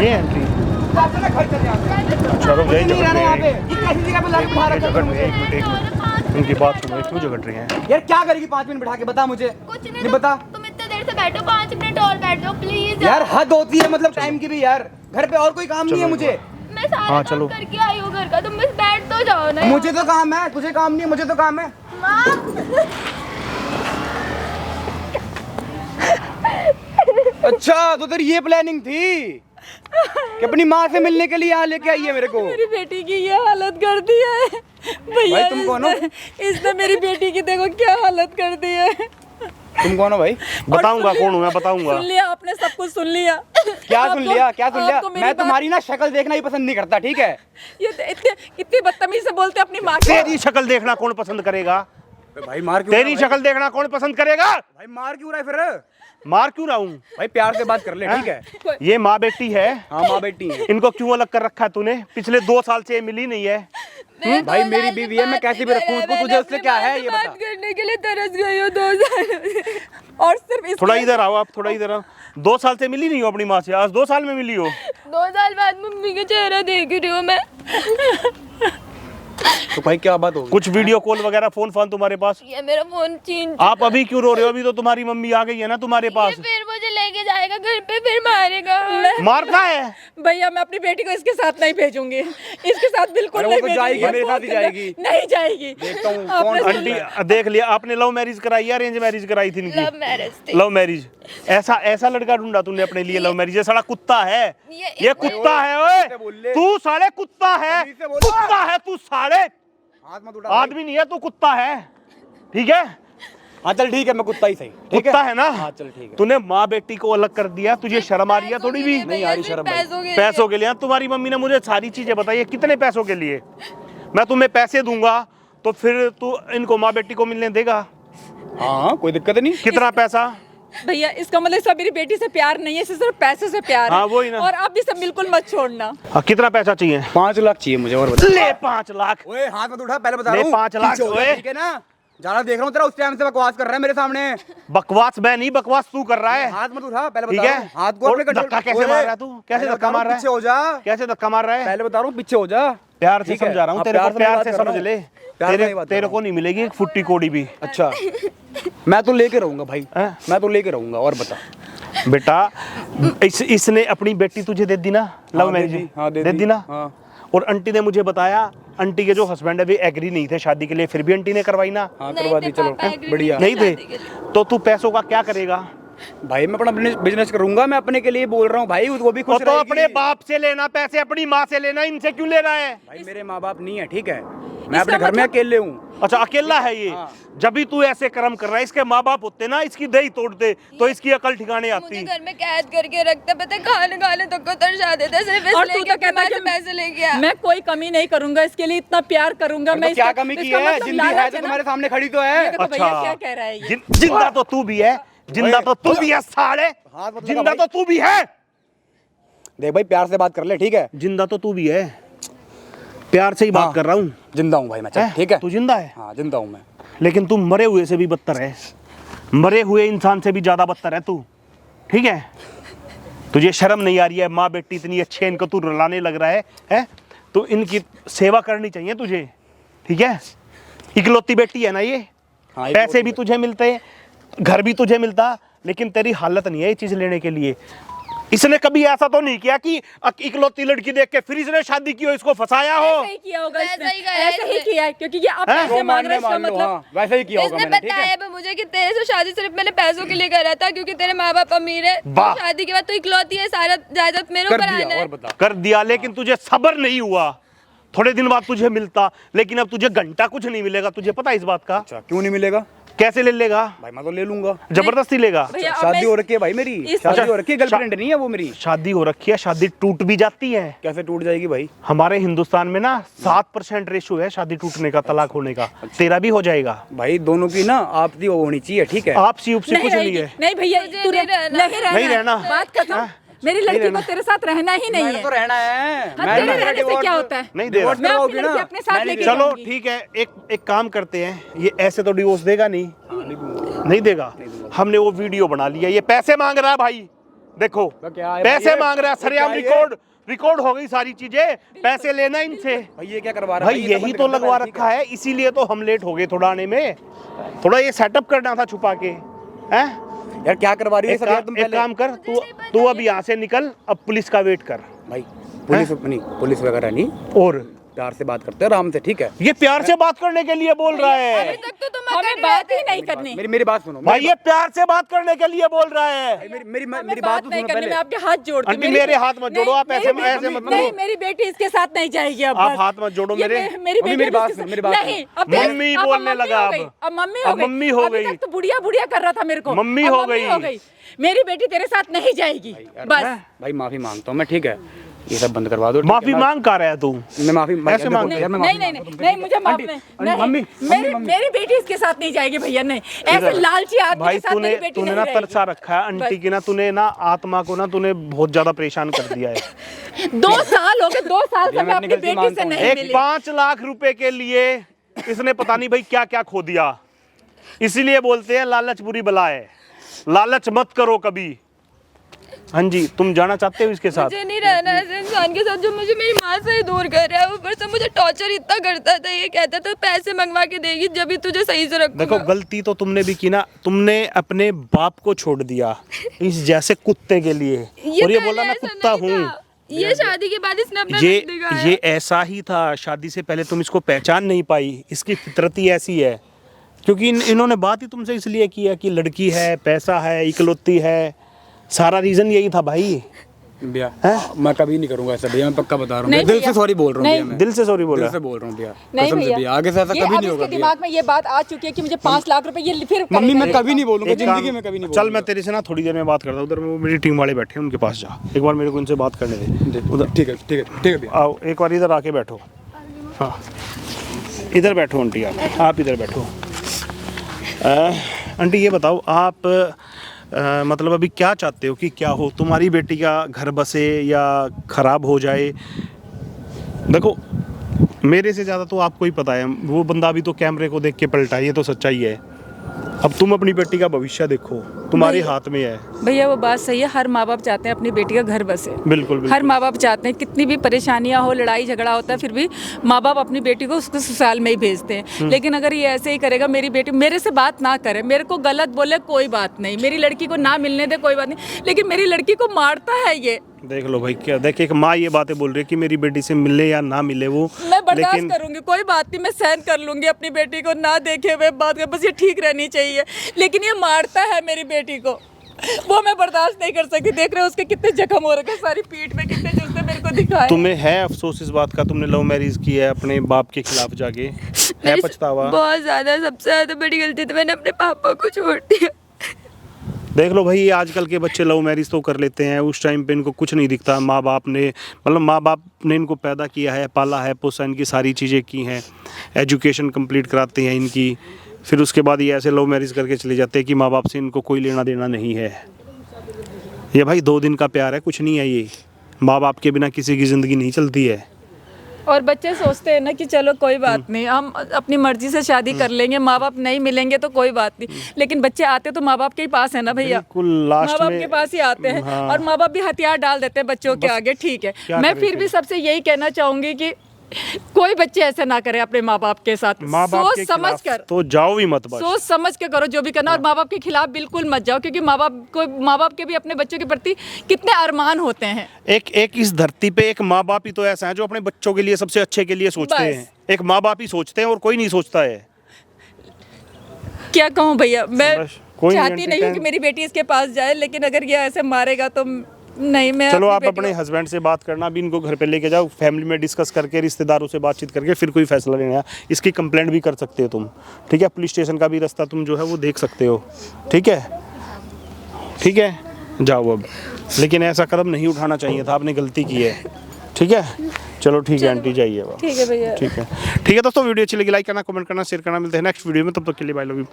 ये एंट्री। चलो यही जगह पे कैसी जगह पे लाके बिठा रखा है मुझे? एक मिनट उनकी बात सुनो, क्यों झगड़ रही हैं यार क्या करेगी 5 मिनट बिठा के, बता मुझे। कुछ नहीं बता तुम इतने देर से बैठो, 5 मिनट और बैठो प्लीज यार, हद होती है मतलब टाइम की भी यार। घर पे और कोई काम नहीं है मुझे। मैं सारा हाँ, काम चलो। करके आई हूँ घर का, तुम बस बैठ तो जाओ ना। मुझे तो काम है, तुझे काम नहीं है, मुझे तो काम है। अच्छा तो तेरी ये प्लानिंग थी कि अपनी माँ से मिलने के लिए यहाँ लेके आई है मेरे को? मेरी बेटी की ये हालत कर दी है भैया। भाई, तुम कौन हो? इसने मेरी बेटी की देखो क्या हालत कर दी है। तुम कौन हो भाई? बताऊंगा कौन हूँ मैं, बताऊंगा। सुन लिया आपने, सब कुछ सुन लिया। क्या सुन लिया, क्या सुन लिया? आपको मेरी मैं बात- तुम्हारी ना शक्ल देखना ही पसंद नहीं करता, ठीक है? ये इतनी बदतमीज से बोलते अपनी माँ को। तेरी शक्ल देखना कौन पसंद करेगा? भाई मार क्यों तेरी शक्ल देखना कौन पसंद करेगा? भाई मार क्यों रहा है फिर? मार क्यों रहा हूँ? भाई प्यार से बात कर ले, ठीक है? ये माँ बेटी है। हाँ माँ बेटी है। इनको क्यों अलग कर रखा है तूने? पिछले 2 साल से ये मिली नहीं है। भाई मेरी बीवी है, मैं कैसे भी रखूँ उसको? तुझे उससे क्या है ये बात बता। करने के लिए तरस गई हो 2 साल और सिर्फ इसलिए- थोड़ा इधर आओ आप, थोड़ा इधर आओ। 2 साल से मिली नहीं हो अपनी माँ से, आज 2 साल में मिली हो। 2 साल बाद मम्मी का चेहरा देख रही हूँ मैं। तो भाई क्या बात होगी? कुछ वीडियो कॉल वगैरह फोन तुम्हारे पास? ये मेरा फोन छीन आप अभी क्यों रो रहे हो? अभी तो तुम्हारी मम्मी आ गई है ना तुम्हारे पास। ये फिर मुझे लेके जाएगा घर पे, फिर मारेगा। मारता है? भैया मैं अपनी बेटी को इसके साथ नहीं भेजूंगी, इसके साथ बिल्कुल अरे वो नहीं तो जाएगी, भेजूंगी। मेरे साथ ही जाएगी। नहीं जाएगी। देखता हूँ आपने कौन सुन आंटी लिया। देख लिया आपने, लव मैरिज कराई है अरेंज मैरिज कराई थी इनकी? लव मैरिज थी। Love marriage. ऐसा लड़का ढूंढा तूने अपने लिए लव मैरिज? ये साला कुत्ता है, ये कुत्ता है। ओए तू साले कुत्ता है, कुत्ता है तू साले, हाथ मत उठा। आदमी नहीं है तू, कुत्ता है, ठीक है? हाँ चल ठीक है, मैं कुत्ता ही सही, ठीक कुत्ता है ना? हाँ चल ठीक है। तूने माँ बेटी को अलग कर दिया, तुझे शर्म आ रही है थोड़ी भी? नहीं आ रही शर्म भाई। पैसों के लिए? तुम्हारी मम्मी ने मुझे सारी चीजें बताई है, कितने पैसों के लिए? मैं तुम्हें पैसे दूंगा तो फिर तू इनको माँ बेटी को मिलने देगा? हाँ कोई दिक्कत नहीं। कितना पैसा? भैया इसका मतलब सब मेरी बेटी से प्यार नहीं है, इसे सिर्फ पैसे से प्यार है। हाँ, वही ना। और आप भी सब बिल्कुल मत छोड़ना। हाँ, कितना पैसा चाहिए? 5 लाख चाहिए मुझे, और बता। ले 5 लाख। ओए हाथ मत उठा, पहले बता ले रहा हूँ। 5 लाख, पीछे हो जा, ओए। ठीक है ना? ज्यादा देख रहा हूँ तेरा, उस टाइम से बकवास कर रहा है मेरे सामने। बकवास मैं नहीं, बकवास तू कर रहा है। हाथ मत उठा, पहले ठीक बता है? रहा हूँ। हाथ को और अपने कंट्रोल। धक्का कैसे मार रहा है तू? कैसे धक्का मार रहा है? पीछे हो जा, कैसे धक्का मार रहा है? पहले बता रहा हूँ, पीछे हो जा। प्यार से ठीक है? समझा रहा हूँ हाँ, तेरे को, प्यार बात से कर रहा समझ हूँ। ले। प्यार से ही बात कर तेरे रहा को नहीं मिलेगी एक फुट्टी कोड़ी भी। अच्छा मैं तो लेके रहूंगा भाई, हैं? मैं तो लेके रहूंगा। और बता बेटा, इसने अपनी बेटी तुझे दे दी ना लव हाँ, मैरिज? दे दी, हाँ, दे दे दी। दी ना? हाँ। और आंटी ने मुझे बताया, आंटी के जो हस्बैंड है वे एग्री नहीं थे शादी के लिए, फिर भी आंटी ने करवाई ना? हाँ नहीं करवा थे दी, चलो पापा, agree बढ़िया। नहीं थे? शादी के लिए। तो तू पैसों का क्या करेगा? भाई मैं अपना बिजनेस करूंगा, मैं अपने के लिए बोल रहा हूँ भाई, वो भी खुश और तो रहेगी। अपने बाप से लेना पैसे, अपनी माँ से लेना, इनसे क्यों ले रहा है? भाई मेरे माँ बाप नहीं है, ठीक है? मैं अपने घर में अकेले हूँ। अच्छा अकेला है ये? हाँ। जब भी तू ऐसे कर्म कर रहा है, इसके माँ बाप होते ना इसकी दही तोड़ते तो इसकी अकल ठिकाने मुझे आती। घर में कैद करके रखते, पता है खाने खाने तक को तरसा देते, सिर्फ और इसलिए तू कि तो अपनी कहता माँ है से कि पैसे लेके आ। मैं कोई कमी नहीं करूंगा, इसके लिए इतना प्यार करूंगा मैं। तो क्या इसका- कमी की इसका है? मतलब जिंदगी है लालच तो ना। तुम्हारे सामने खड़ी तो है। देखो तो भैया क्या कह रहा है ये। जिंदा तो तू भी है, जिंदा तो तू भी है साले, हाथ मत लगा जिंदा भाई। तो तू भी है। देख भाई प्यार से बात कर ले, ठीक है? जिंदा तो तू भी है, प्यार से ही बात हाँ। कर रहा हूँ। जिंदा हूँ भाई मैं, चल ठीक है? तू जिंदा है, हाँ जिंदा हूँ मैं। लेकिन तू मरे हुए से भी बदतर है, मरे हुए इंसान से भी ज्यादा बदतर है तू, ठीक है? तुझे शर्म नहीं आ रही है? माँ बेटी इतनी अच्छी है, इनको तू रुलाने लग रहा है? तो इनकी सेवा करनी चाहिए तुझे, ठीक है? इकलौती बेटी है ना ये, हाँ, पैसे भी तुझे मिलते, घर भी तुझे मिलता, लेकिन तेरी हालत नहीं है ये चीज लेने के लिए। इसने कभी ऐसा तो नहीं किया कि इकलौती लड़की देख के फिर इसने शादी की हो, इसको फंसाया हो? ऐसे ही किया होगा वैसा इसने, ही किया ऐसे ही इसने। किया है, क्योंकि ये आप हैं? पैसे जो मांग रहे मानने हैं, इसका मान लो, मतलब हाँ वैसे ही किया होगा इसने मैंने, ठीक बताया है? भी मुझे कि तेरे से शादी सिर्फ मैंने पैसों के लिए करा था, क्योंकि तेरे माँ बाप अमीर है। वाह। शादी के बाद तो इकलौती है, सारा जायदाद मेरे कर ऊपर दिया। आना है। और बता कर दिया, लेकिन तुझे सब्र नहीं हुआ, थोड़े दिन बाद तुझे मिलता, लेकिन अब तुझे घंटा कुछ नहीं मिलेगा। तुझे पता है इस बात का? अच्छा क्यों नहीं मिलेगा? कैसे ले लेगा? भाई मैं तो ले लूंगा। जबरदस्ती लेगा? भैया अब शादी मैं- हो रखी है भाई मेरी, इस- शादी अच्छा, हो रखी है, गर्लफ्रेंड नहीं है वो मेरी। शादी हो रखी है, शादी टूट भी जाती है। कैसे टूट जाएगी भाई? हमारे हिंदुस्तान में ना 7% रेशो है शादी टूटने का, तलाक होने का। तेरा भी हो जाएगा। भाई दोनों की ना आपसी वो होनी चाहिए, ठीक है? आपसी उपसी कुछ नहीं है। नहीं भैया मुझे तू नहीं रहना। नहीं रहना, बात खत्म। मेरी लड़की को तेरे साथ रहना ही नहीं मैंने है। तो रहना है। हाँ, मैं तेरे नहीं रहने से divorce- क्या होता है? नहीं दे रहा। divorce मैं अपनी करवाओगी लड़की ना? अपने साथ मैं नहीं लेके दूंगा। चलो जाऊंगी। ठीक है, एक काम करते हैं, ये ऐसे तो डिवोर्स देगा नहीं? हाँ, नहीं दूंगा। नहीं देगा। हमने वो वीडियो बना लिया, ये पैसे मांग रहा है भाई, देखो क्या है पैसे भाई ये? मांग रहा है सरेआम, क्या है ये? रिकॉर्ड हो गई सारी चीजें, पैसे लेना इनसे। भाई ये क्या करवा रहा है भाई ये यही बंद तो कर दे लगवा भाई, ठीक रखा है, इसीलिए तो हम लेट हो गए थोड़ा आने में। थोड़ा ये सेटअप करना था छुपा के, हैं? यार क्या करवा रही है सब यार तुम एक पहले। काम कर, तू अब यहाँ से निकल, अब पुलिस का वेट कर। भाई पुलिस नहीं, पुलिस वगैरह नहीं, और प्यार से बात करते हैं आराम से, ठीक है? ये प्यार से बात करने के लिए बोल रहा है। अभी तक तो तुम हमें बात ही नहीं करनी। मेरी बात सुनो भाई ये प्यार से बात करने के लिए बोल रहा है। मेरी हमें बात तो नहीं सुनो करनी, पहले। मैं आपके हाथ जोड़ती हूँ। आंटी मेरे हाथ मत जोड़ो आप, ऐसे ऐसे मत नहीं, करो। मेरी बेटी इसके साथ नहीं जाएगी अब। आप बस। हाथ मत जोड़ो ये मेरे। मेरी मम्मी, बेटी मेरी बात इसके सुनो, साथ- मेरी बात नहीं, सुनो। अब फिर- मम्मी अब बोलने मम्मी लगा हो अब। गई, अब मम्मी अब मम्मी हो अभी गई। तक तो बुढ़िया बुढ़िया कर रहा था मेरे को, मम्मी अब हो गई। मेरी बेटी तेरे साथ नहीं जाएगी बस। भाई माफी मांगता हूँ मैं, ठीक है? ये सब बंद करवा दो, ठीक है? माफी मांग कर रहा है तू? मैं माफी ऐसे मांग- यार मैं नहीं माफी नहीं मांगता हूँ, नहीं, मुझे माफ आंटी, नहीं आंटी, नहीं, मम्मी, मेरी बेटी इसके साथ नहीं जाएगी भैया, नहीं ऐसे लालची आदमी भाई के साथ मेरी बेटी तूने नहीं ना रहेगी। तरसा रखा है आंटी की ना, तूने ना आत्मा को ना तूने बहुत ज्यादा परेशान कर दिया है। 2 साल हो गए, 2 साल से भैया, मैं मैं अपनी अपनी गलती बेटी से मानता हूँ। नहीं एक मिली। 5 लाख रुपए के लिए इसने पता नहीं भाई क्या क्या खो दिया। इसीलिए बोलते हैं लालच बुरी बला है, लालच मत करो कभी। हाँ जी, तुम जाना चाहते हो इसके साथ? मुझे नहीं रहना ऐसे इंसान के साथ जो मुझे मेरी माँ से ही दूर कर रहा है। ऊपर से मुझे टॉर्चर इतना करता था, ये कहता था पैसे मंगवा के देगी जब भी तुझे सही से रखूंगा। देखो गलती तो तुमने भी की ना, तुमने अपने बाप को छोड़ दिया इस जैसे कुत्ते के लिए, और ये पहले बोला मैं ऐसा कुत्ता नहीं हूँ। था। ये शादी के बाद इसने अपना ये रंग दिखाया। ये ऐसा ही था, शादी से पहले तुम इसको पहचान नहीं पाई, इसकी फितरत ही ऐसी है। क्योंकि इन्होंने बात ही तुमसे इसलिए किया कि लड़की है, पैसा है, इकलौती है, सारा रीजन यही था भाई। भैया मैं कभी नहीं करूंगा ऐसा भैया, मैं पक्का बता रहा हूँ, नहीं दिल भैया। से सॉरी बोल रहा हूँ नहीं। भैया, मैं दिल से सॉरी बोला। दिल से बोल रहा हूँ भैया, नहीं कसम से भैया, आगे से ऐसा ये कभी अब नहीं होगा इसके भैया। दिमाग में ये बात आ चुकी है कि मुझे 5 लाख रुपए ये फिर मम्मी मैं करेगा। कभी नहीं बोलूंगा, एक काम- जिंदगी में कभी नहीं चल बोलूंगा। मैं तेरे से ना थोड़ी देर में बात करता हूँ, उधर वो मेरी टीम वाले बैठे हैं, उनके पास जा, एक बार मेरे को इनसे बात करने दे। उधर ठीक है, ठीक है, ठीक है भैया। आओ, एक बार इधर आके बैठो। हाँ इधर बैठो आंटी, आप इधर बैठो। आंटी ये बताओ आप मतलब अभी क्या चाहते हो कि क्या हो, तुम्हारी बेटी का घर बसे या ख़राब हो जाए? देखो मेरे से ज़्यादा तो आपको ही पता है, वो बंदा अभी तो कैमरे को देख के पलटा है, ये तो सच्चाई है। अब तुम अपनी बेटी का भविष्य देखो, तुम्हारे हाथ में है। भैया वो बात सही है, हर माँ बाप चाहते हैं अपनी बेटी का घर बसे। बिल्कुल बिल्कुल। हर माँ बाप चाहते हैं, कितनी भी परेशानियां हो, लड़ाई झगड़ा होता है, फिर भी माँ बाप अपनी बेटी को उसको ससुराल में ही भेजते हैं। लेकिन अगर ये ऐसे ही करेगा, मेरी बेटी मेरे से बात ना करे, मेरे को गलत बोले, कोई बात नहीं, मेरी लड़की को ना मिलने दे, कोई बात नहीं, लेकिन मेरी लड़की को मारता है ये। देख लो भाई, क्या देख, एक माँ ये बातें बोल रही है कि मेरी बेटी से मिले या ना मिले वो, मैं बर्दाश्त लेकिन करूंगी, कोई बात नहीं, मैं सहन कर लूंगी अपनी बेटी को ना देखे हुए बात कर, बस ये ठीक रहनी चाहिए। लेकिन ये मारता है मेरी बेटी को, वो मैं बर्दाश्त नहीं कर सकती। देख रहे हो उसके कितने जख्म हो रखे, सारी पीठ में कितने जो उसने मेरे को दिखाए। तुम्हें है अफसोस इस बात का, तुमने लव मैरिज की है अपने बाप के खिलाफ जाके, है मेरी पछतावा? बहुत ज्यादा, सबसे ज्यादा बड़ी गलती तो मैंने अपने पापा को छोड़ दिया। देख लो भाई, आजकल के बच्चे लव मैरिज तो कर लेते हैं, उस टाइम पे इनको कुछ नहीं दिखता। माँ बाप ने मतलब माँ बाप ने इनको पैदा किया है, पाला है, पोसा, इनकी सारी चीज़ें की हैं, एजुकेशन कंप्लीट कराते हैं इनकी, फिर उसके बाद ये ऐसे लव मैरिज करके चले जाते हैं कि माँ बाप से इनको कोई लेना देना नहीं है। ये भाई 2 दिन का प्यार है, कुछ नहीं है ये। माँ बाप के बिना किसी की ज़िंदगी नहीं चलती है। और बच्चे सोचते हैं ना कि चलो कोई बात नहीं, हम अपनी मर्जी से शादी कर लेंगे, माँ बाप नहीं मिलेंगे तो कोई बात नहीं, लेकिन बच्चे आते तो माँ बाप के ही पास है ना भैया, बिल्कुल माँ लास्ट बाप में के पास ही आते हैं। हाँ। और माँ बाप भी हथियार डाल देते हैं बच्चों के आगे, ठीक है। क्या मैं करें फिर भी सबसे यही कहना चाहूंगी कि कोई बच्चे ऐसे ना करे अपने माँ बाप के साथ, माँ बाप सोच के समझ खिलाफ कर, तो जाओ ही मत बस। सोच समझ के करो जो भी करना, और माँ बाप के खिलाफ बिल्कुल मत जाओ, क्योंकि माँ बाप के भी अपने बच्चों के प्रति कितने अरमान होते हैं। एक इस धरती पे एक माँ बाप ही तो ऐसा है जो अपने बच्चों के लिए सबसे अच्छे के लिए सोचते बस। हैं। एक माँ बाप ही सोचते हैं और कोई नहीं सोचता है। क्या कहूँ भैया, मैं बस, कोई नहीं चाहती नहीं हूँ कि मेरी बेटी इसके पास जाए, लेकिन अगर ये ऐसे मारेगा तो नहीं। मैं चलो आप बेटी अपने हस्बैंड से बात करना, अभी इनको घर पे लेके जाओ, फैमिली में डिस्कस करके, रिश्तेदारों से बातचीत करके फिर कोई फैसला लेना है। इसकी कंप्लेंट भी कर सकते हो तुम, ठीक है? पुलिस स्टेशन का भी रास्ता तुम जो है वो देख सकते हो, ठीक है? ठीक है, जाओ अब। लेकिन ऐसा कदम नहीं उठाना चाहिए था, आपने गलती की है, ठीक है? चलो ठीक है आंटी, जाइए अब। ठीक है भैया। ठीक है दोस्तों, वीडियो अच्छी लगी लाइक करना, कमेंट करना, शेयर करना। मिलते हैं नेक्स्ट वीडियो में, तब तक के लिए बाय, लव यू।